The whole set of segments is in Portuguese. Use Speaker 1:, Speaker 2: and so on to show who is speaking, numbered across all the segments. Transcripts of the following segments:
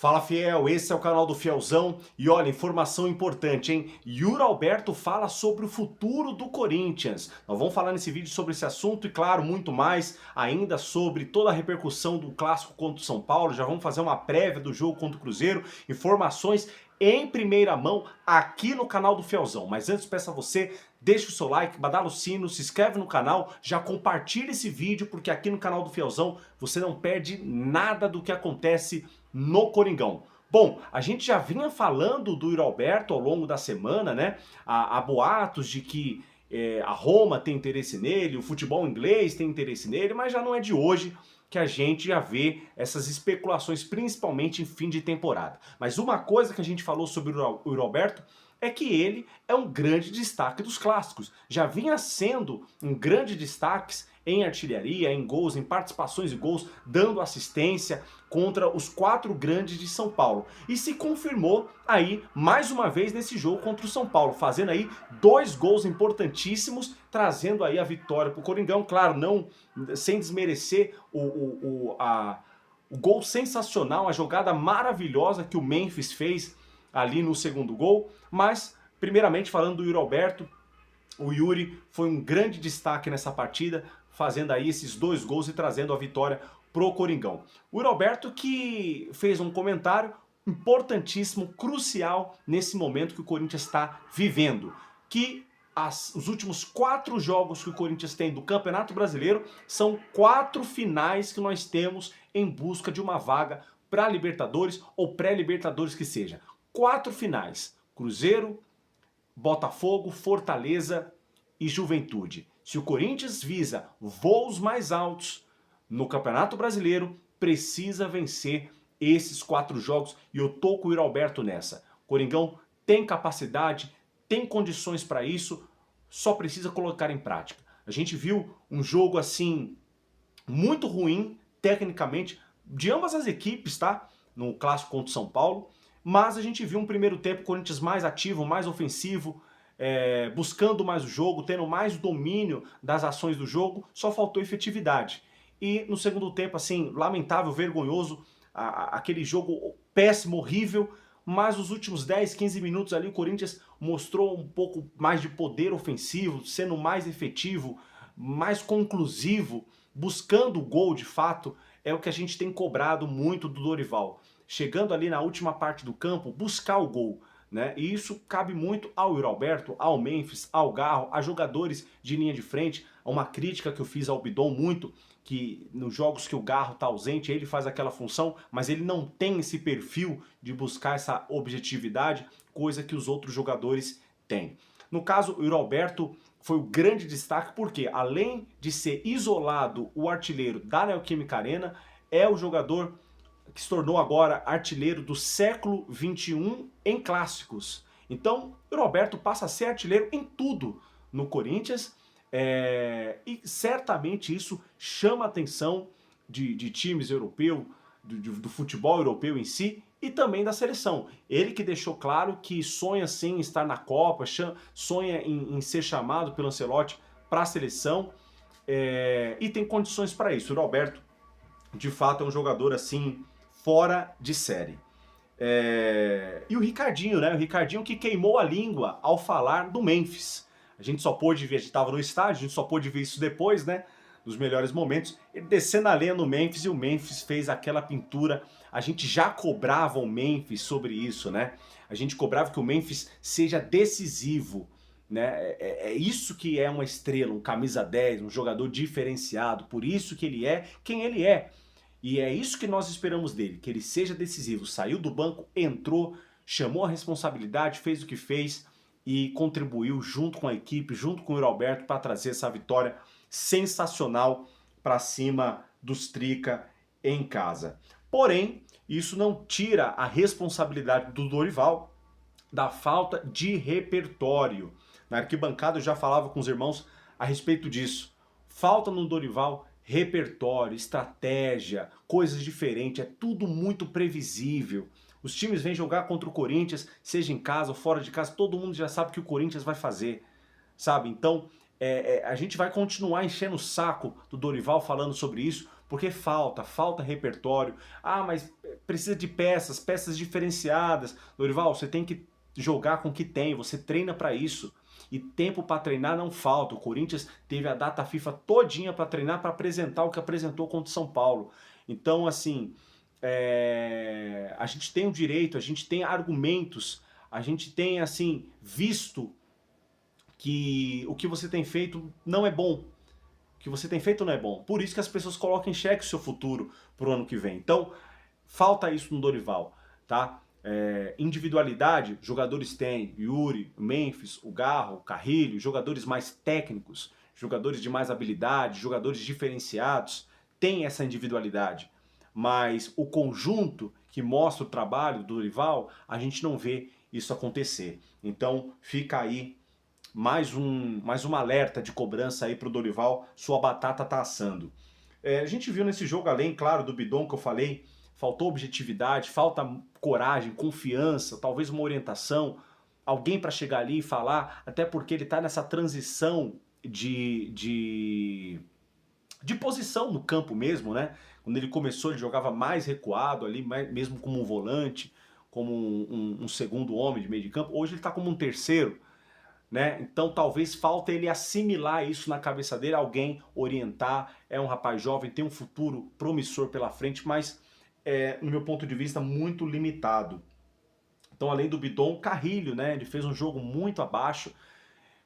Speaker 1: Fala fiel, esse é o canal do Fielzão e olha, informação importante, hein? Yuri Alberto fala sobre o futuro do Corinthians. Nós vamos falar nesse vídeo sobre esse assunto e claro, muito mais ainda sobre toda a repercussão do clássico contra o São Paulo. Já vamos fazer uma prévia do jogo contra o Cruzeiro, informações em primeira mão aqui no canal do Fielzão. Mas antes peço a você, deixa o seu like, badala o sino, se inscreve no canal, já compartilha esse vídeo porque aqui no canal do Fielzão você não perde nada do que acontece no Coringão. Bom, a gente já vinha falando do Yuri Alberto ao longo da semana, né? Há boatos de que a Roma tem interesse nele, o futebol inglês tem interesse nele, mas já não é de hoje que a gente já vê essas especulações, principalmente em fim de temporada. Mas uma coisa que a gente falou sobre o Yuri Alberto é que ele é um grande destaque dos clássicos. Já vinha sendo um grande destaque em artilharia, em gols, em participações e gols, dando assistência contra os 4 grandes de São Paulo. E se confirmou aí, mais uma vez, nesse jogo contra o São Paulo, fazendo aí 2 gols importantíssimos, trazendo aí a vitória para o Coringão. Claro, não sem desmerecer o gol sensacional, a jogada maravilhosa que o Memphis fez ali no segundo gol, mas primeiramente falando do Yuri Alberto, o Yuri foi um grande destaque nessa partida, fazendo aí esses 2 gols e trazendo a vitória pro Coringão. O Yuri Alberto que fez um comentário importantíssimo, crucial nesse momento que o Corinthians está vivendo, que os últimos 4 jogos que o Corinthians tem do Campeonato Brasileiro são 4 finais que nós temos em busca de uma vaga para Libertadores ou pré-Libertadores que seja. 4 finais, Cruzeiro, Botafogo, Fortaleza e Juventude. Se o Corinthians visa voos mais altos no Campeonato Brasileiro, precisa vencer esses 4 jogos e eu tô com o Yuri Alberto nessa. O Coringão tem capacidade, tem condições para isso, só precisa colocar em prática. A gente viu um jogo assim muito ruim tecnicamente de ambas as equipes, tá? No clássico contra o São Paulo. Mas a gente viu um primeiro tempo o Corinthians mais ativo, mais ofensivo, buscando mais o jogo, tendo mais domínio das ações do jogo, só faltou efetividade. E no segundo tempo, assim, lamentável, vergonhoso, aquele jogo péssimo, horrível, mas os últimos 10, 15 minutos ali o Corinthians mostrou um pouco mais de poder ofensivo, sendo mais efetivo, mais conclusivo, buscando o gol de fato, é o que a gente tem cobrado muito do Dorival. Chegando ali na última parte do campo, buscar o gol, né? E isso cabe muito ao Yuri Alberto, ao Memphis, ao Garro, a jogadores de linha de frente. Uma crítica que eu fiz ao Bidon muito, que nos jogos que o Garro está ausente, ele faz aquela função, mas ele não tem esse perfil de buscar essa objetividade, coisa que os outros jogadores têm. No caso, o Yuri Alberto foi o grande destaque porque, além de ser isolado o artilheiro da Neoquímica Arena, é o jogador que se tornou agora artilheiro do século XXI em clássicos. Então, o Roberto passa a ser artilheiro em tudo no Corinthians e certamente isso chama a atenção de times europeus, do futebol europeu em si e também da seleção. Ele que deixou claro que sonha sim em estar na Copa, sonha em ser chamado pelo Ancelotti para a seleção e tem condições para isso. O Roberto, de fato, é um jogador assim fora de série. E o Ricardinho, né? O Ricardinho que queimou a língua ao falar do Memphis. A gente só pôde ver, a gente estava no estádio, a gente só pôde ver isso depois, né? Dos melhores momentos. Ele descendo a lenha no Memphis e o Memphis fez aquela pintura. A gente já cobrava o Memphis sobre isso, né? A gente cobrava que o Memphis seja decisivo, né? É isso que é uma estrela, um camisa 10, um jogador diferenciado. Por isso que ele é quem ele é. E é isso que nós esperamos dele, que ele seja decisivo. Saiu do banco, entrou, chamou a responsabilidade, fez o que fez e contribuiu junto com a equipe, junto com o Yuri Alberto para trazer essa vitória sensacional para cima dos Trica em casa. Porém, isso não tira a responsabilidade do Dorival da falta de repertório. Na arquibancada eu já falava com os irmãos a respeito disso. Falta no Dorival repertório, estratégia, coisas diferentes, é tudo muito previsível. Os times vêm jogar contra o Corinthians, seja em casa ou fora de casa, todo mundo já sabe o que o Corinthians vai fazer, sabe? Então, a gente vai continuar enchendo o saco do Dorival falando sobre isso, porque falta repertório. Ah, mas precisa de peças diferenciadas. Dorival, você tem que jogar com o que tem, você treina para isso. E tempo para treinar não falta. O Corinthians teve a data FIFA todinha para treinar, para apresentar o que apresentou contra o São Paulo. Então, assim, a gente tem o direito, a gente tem argumentos, a gente tem, assim, visto que o que você tem feito não é bom. O que você tem feito não é bom. Por isso que as pessoas colocam em xeque o seu futuro pro ano que vem. Então, falta isso no Dorival, tá? Individualidade, jogadores têm, Yuri, Memphis, o Garro, o Carrilho, jogadores mais técnicos, jogadores de mais habilidade, jogadores diferenciados, tem essa individualidade. Mas o conjunto que mostra o trabalho do Dorival, a gente não vê isso acontecer. Então fica aí mais um alerta de cobrança aí pro Dorival, sua batata tá assando. A gente viu nesse jogo, além, claro, do bidon que eu falei, faltou objetividade, falta coragem, confiança, talvez uma orientação, alguém para chegar ali e falar, até porque ele tá nessa transição de posição no campo mesmo, né? Quando ele começou, ele jogava mais recuado ali, mesmo como um volante, como um segundo homem de meio de campo. Hoje ele tá como um terceiro, né? Então talvez falta ele assimilar isso na cabeça dele, alguém orientar. É um rapaz jovem, tem um futuro promissor pela frente, mas no meu ponto de vista, muito limitado. Então, além do bidon, Carrilho, né? Ele fez um jogo muito abaixo,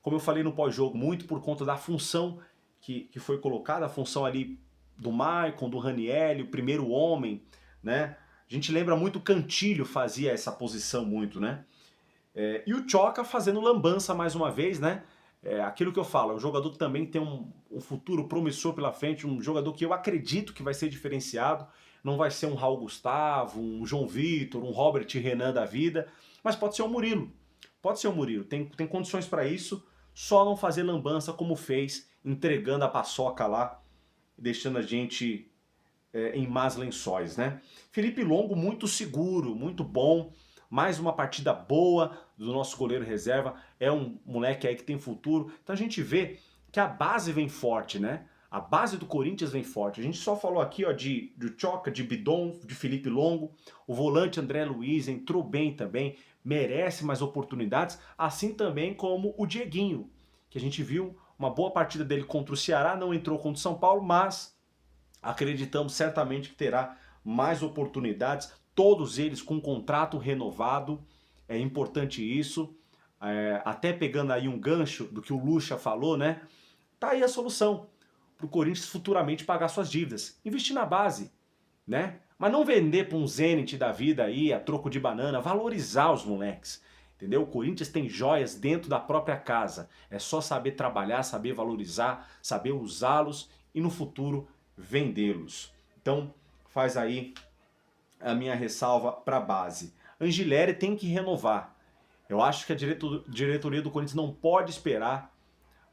Speaker 1: como eu falei no pós-jogo, muito por conta da função que foi colocada, a função ali do Maicon, do Ranieri, o primeiro homem, né? A gente lembra muito o Cantilho fazia essa posição muito, né? E o Choca fazendo lambança mais uma vez, né? Aquilo que eu falo, é um jogador que também tem um futuro promissor pela frente, um jogador que eu acredito que vai ser diferenciado, não vai ser um Raul Gustavo, um João Vitor, um Robert Renan da vida, mas pode ser um Murilo. Pode ser um Murilo, tem condições para isso, só não fazer lambança como fez, entregando a paçoca lá, deixando a gente em más lençóis, né? Felipe Longo muito seguro, muito bom, mais uma partida boa do nosso goleiro reserva, é um moleque aí que tem futuro. Então a gente vê que a base vem forte, né? A base do Corinthians vem forte. A gente só falou aqui ó, de Choca, de Bidon, de Felipe Longo. O volante André Luiz entrou bem também, merece mais oportunidades, assim também como o Dieguinho, que a gente viu uma boa partida dele contra o Ceará, não entrou contra o São Paulo, mas acreditamos certamente que terá mais oportunidades, todos eles com contrato renovado, é importante isso, até pegando aí um gancho do que o Lucha falou, né? Tá aí a solução para o Corinthians futuramente pagar suas dívidas, investir na base, né? Mas não vender para um Zenit da vida aí a troco de banana, valorizar os moleques. Entendeu? O Corinthians tem joias dentro da própria casa. É só saber trabalhar, saber valorizar, saber usá-los e no futuro vendê-los. Então, faz aí a minha ressalva para a base. Angileri tem que renovar. Eu acho que a diretoria do Corinthians não pode esperar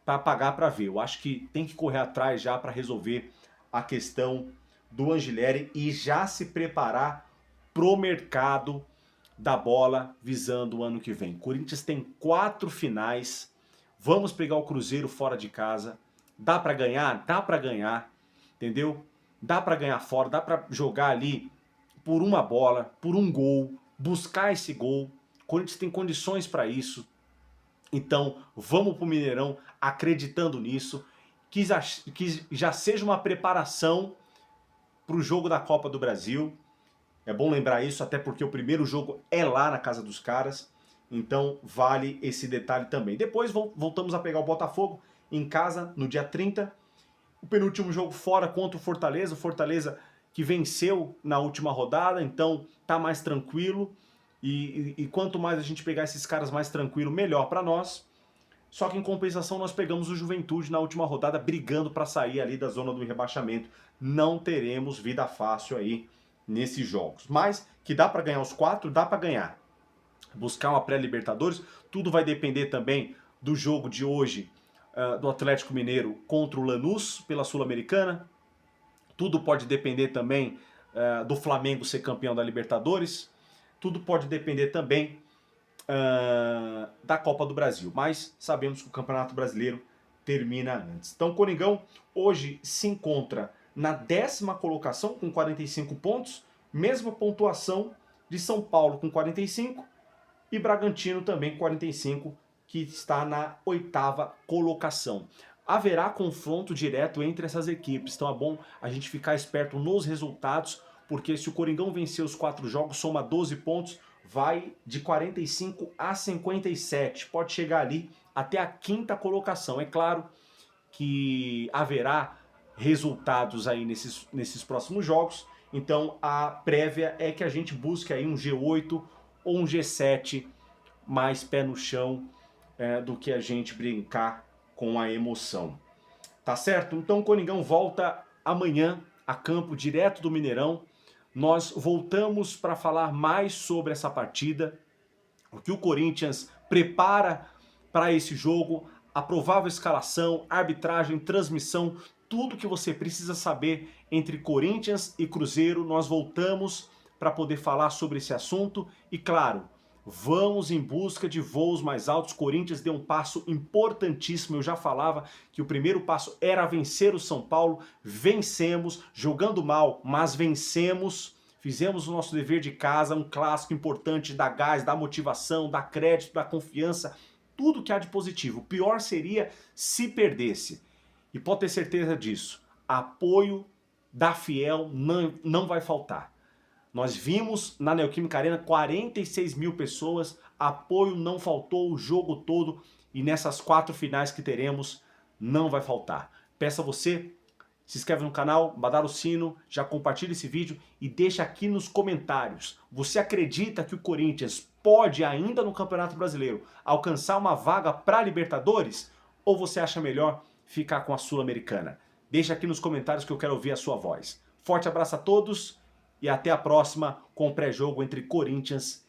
Speaker 1: para pagar para ver. Eu acho que tem que correr atrás já para resolver a questão do Angileri e já se preparar pro mercado da bola visando o ano que vem. Corinthians tem 4 finais. Vamos pegar o Cruzeiro fora de casa. Dá para ganhar? Dá para ganhar. Entendeu? Dá para ganhar fora, dá para jogar ali por uma bola, por um gol, buscar esse gol. O Corinthians tem condições para isso. Então, vamos pro Mineirão acreditando nisso, que já seja uma preparação para o jogo da Copa do Brasil. É bom lembrar isso, até porque o primeiro jogo é lá na casa dos caras. Então, vale esse detalhe também. Depois, voltamos a pegar o Botafogo em casa no dia 30. O penúltimo jogo fora contra o Fortaleza que venceu na última rodada, então tá mais tranquilo. E quanto mais a gente pegar esses caras mais tranquilo, melhor para nós. Só que em compensação nós pegamos o Juventude na última rodada brigando para sair ali da zona do rebaixamento. Não teremos vida fácil aí nesses jogos. Mas que dá para ganhar os 4, dá para ganhar. Buscar uma pré-Libertadores, tudo vai depender também do jogo de hoje do Atlético Mineiro contra o Lanús pela Sul-Americana. Tudo pode depender também do Flamengo ser campeão da Libertadores. Tudo pode depender também da Copa do Brasil. Mas sabemos que o Campeonato Brasileiro termina antes. Então, Coringão hoje se encontra na 10ª colocação com 45 pontos, mesma pontuação de São Paulo com 45 e Bragantino também com 45, que está na 8ª colocação. Haverá confronto direto entre essas equipes, então é bom a gente ficar esperto nos resultados, porque se o Coringão vencer os 4 jogos, soma 12 pontos, vai de 45 a 57, pode chegar ali até a 5ª colocação. É claro que haverá resultados aí nesses próximos jogos, então a prévia é que a gente busque aí um G8 ou um G7 mais pé no chão do que a gente brincar com a emoção. Tá certo? Então o Coringão volta amanhã a campo direto do Mineirão. Nós voltamos para falar mais sobre essa partida, o que o Corinthians prepara para esse jogo, a provável escalação, arbitragem, transmissão, tudo que você precisa saber entre Corinthians e Cruzeiro. Nós voltamos para poder falar sobre esse assunto e, claro, vamos em busca de voos mais altos. Corinthians deu um passo importantíssimo. Eu já falava que o primeiro passo era vencer o São Paulo. Vencemos, jogando mal, mas vencemos. Fizemos o nosso dever de casa, um clássico importante, dá gás, dá motivação, dá crédito, dá confiança, tudo que há de positivo. O pior seria se perdesse. E pode ter certeza disso. Apoio da Fiel não vai faltar. Nós vimos na Neoquímica Arena 46 mil pessoas, apoio não faltou o jogo todo e nessas 4 finais que teremos não vai faltar. Peço a você, se inscreve no canal, badala o sino, já compartilha esse vídeo e deixa aqui nos comentários. Você acredita que o Corinthians pode ainda no Campeonato Brasileiro alcançar uma vaga para Libertadores? Ou você acha melhor ficar com a Sul-Americana? Deixa aqui nos comentários que eu quero ouvir a sua voz. Forte abraço a todos. E até a próxima com o pré-jogo entre Corinthians